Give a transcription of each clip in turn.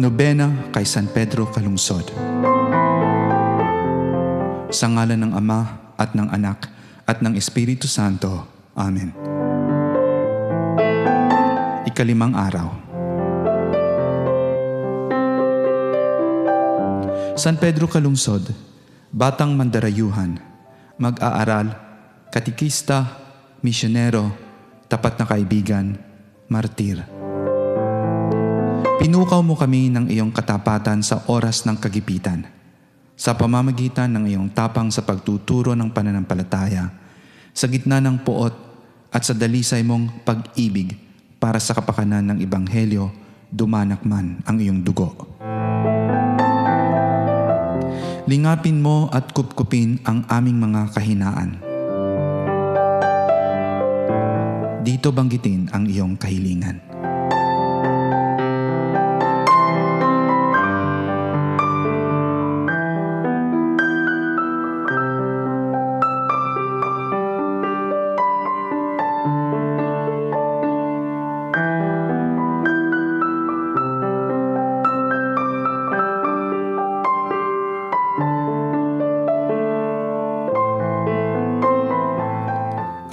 Nobena kay San Pedro Calungsod. Sa ngalan ng Ama at ng Anak at ng Espiritu Santo. Amen. Ikalimang araw. San Pedro Calungsod, batang mandarayuhan, mag-aaral, katikista, misyonero, tapat na kaibigan, martir. Pinukaw mo kami ng iyong katapatan sa oras ng kagipitan, sa pamamagitan ng iyong tapang sa pagtuturo ng pananampalataya, sa gitna ng puot at sa dalisay mong pag-ibig para sa kapakanan ng Ebanghelyo, dumanak man ang iyong dugo. Lingapin mo at kupkupin ang aming mga kahinaan. Dito banggitin ang iyong kahilingan.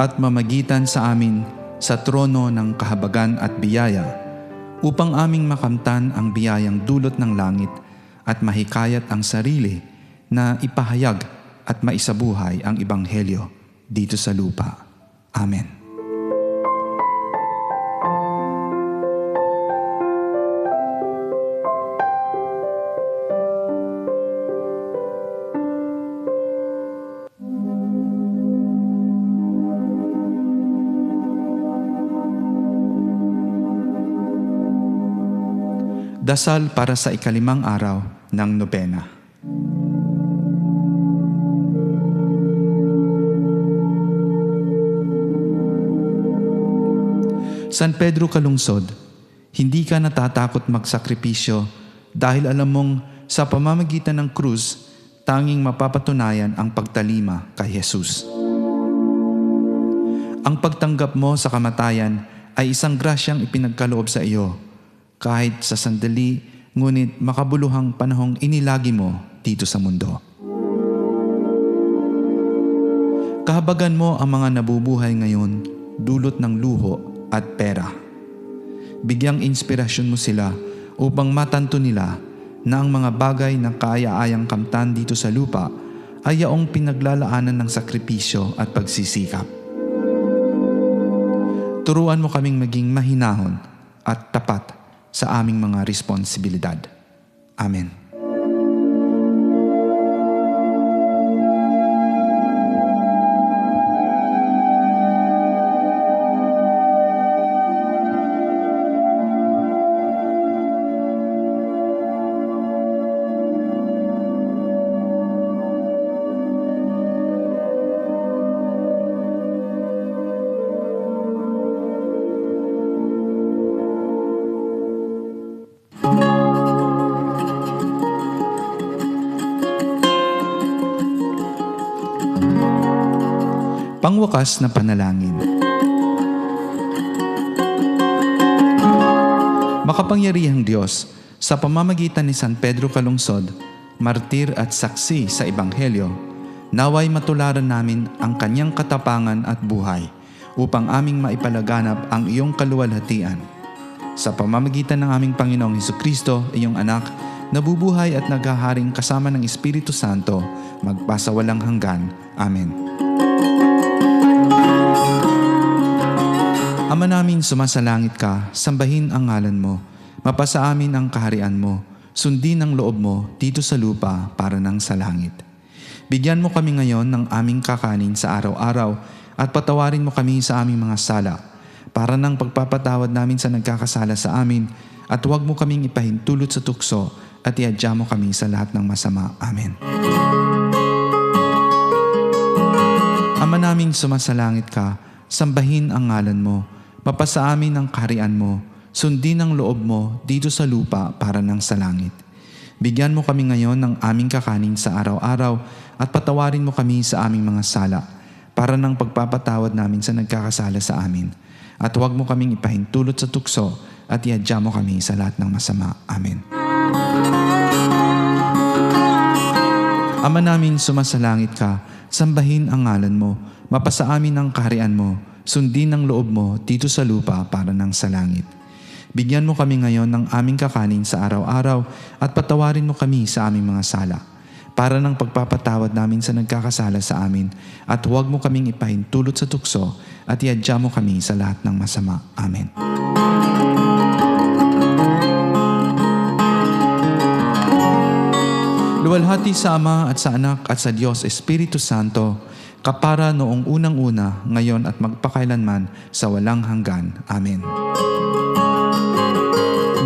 At mamagitan sa amin sa trono ng kahabagan at biyaya, upang aming makamtan ang biyayang dulot ng langit at mahikayat ang sarili na ipahayag at maisabuhay ang Ebanghelyo dito sa lupa. Amen. Dasal para sa ikalimang araw ng nobena. San Pedro Calungsod, hindi ka natatakot magsakripisyo dahil alam mong sa pamamagitan ng krus, tanging mapapatunayan ang pagtalima kay Jesus. Ang pagtanggap mo sa kamatayan ay isang grasyang ipinagkaloob sa iyo, kahit sa sandali, ngunit makabuluhang panahong inilagi mo dito sa mundo. Kahabagan mo ang mga nabubuhay ngayon, dulot ng luho at pera. Bigyang inspirasyon mo sila upang matanto nila na ang mga bagay na kaaya-ayang kamtan dito sa lupa ay yaong pinaglalaanan ng sakripisyo at pagsisikap. Turuan mo kaming maging mahinahon at tapat sa aming mga responsibilidad. Amen. Pangwakas na panalangin. Makapangyarihang Diyos, sa pamamagitan ni San Pedro Calungsod, martir at saksi sa Ebanghelyo, naway matularan namin ang kanyang katapangan at buhay upang aming maipalaganap ang iyong kaluwalhatian. Sa pamamagitan ng aming Panginoong Hesukristo, iyong anak, nabubuhay at naghaharing kasama ng Espiritu Santo, magpasawalang hanggan. Amen. Ama namin sumasalangit ka, sambahin ang ngalan mo, mapasa amin ang kaharian mo, sundin ang loob mo dito sa lupa para nang sa langit. Bigyan mo kami ngayon ng aming kakanin sa araw-araw at patawarin mo kami sa aming mga sala, para nang pagpapatawad namin sa nagkakasala sa amin, at huwag mo kaming ipahintulot sa tukso at iadya mo kami sa lahat ng masama. Amen. Ama naming sumasalangit ka, sambahin ang ngalan mo, mapasa amin ang kaharian mo, sundin ang loob mo dito sa lupa para nang sa langit. Bigyan mo kami ngayon ng aming kakanin sa araw-araw at patawarin mo kami sa aming mga sala, para nang pagpapatawad namin sa nagkakasala sa amin. At huwag mo kaming ipahintulot sa tukso at iadya mo kami sa lahat ng masama. Amen. Ama namin sumasalangit ka, sambahin ang ngalan mo, mapasa amin ang kaharian mo, sundin ang loob mo dito sa lupa para nang sa langit. Bigyan mo kami ngayon ng aming kakanin sa araw-araw at patawarin mo kami sa aming mga sala, para ng pagpapatawad namin sa nagkakasala sa amin, at huwag mo kaming ipahintulot sa tukso at iadya mo kami sa lahat ng masama. Amen. Luwalhati sa Ama at sa Anak at sa Diyos Espiritu Santo, kapara noong unang-una, ngayon at magpakailanman sa walang hanggan. Amen.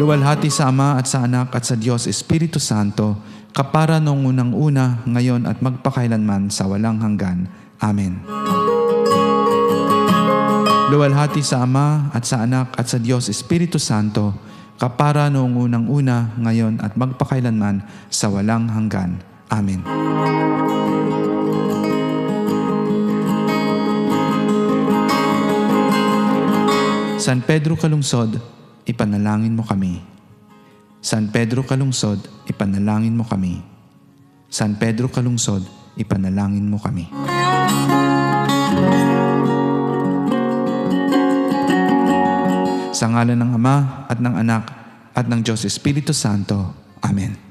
Luwalhati sa Ama at sa Anak at sa Diyos Espiritu Santo, kapara noong unang-una, ngayon at magpakailanman sa walang hanggan. Amen. Luwalhati sa Ama at sa Anak at sa Diyos Espiritu Santo, kapara noong unang-una, ngayon at magpakailanman sa walang hanggan. Amen. San Pedro Kalungsod, ipanalangin mo kami. San Pedro Kalungsod, ipanalangin mo kami. San Pedro Kalungsod, ipanalangin mo kami. Sa ngalan ng Ama at ng Anak at ng Diyos Espiritu Santo. Amen.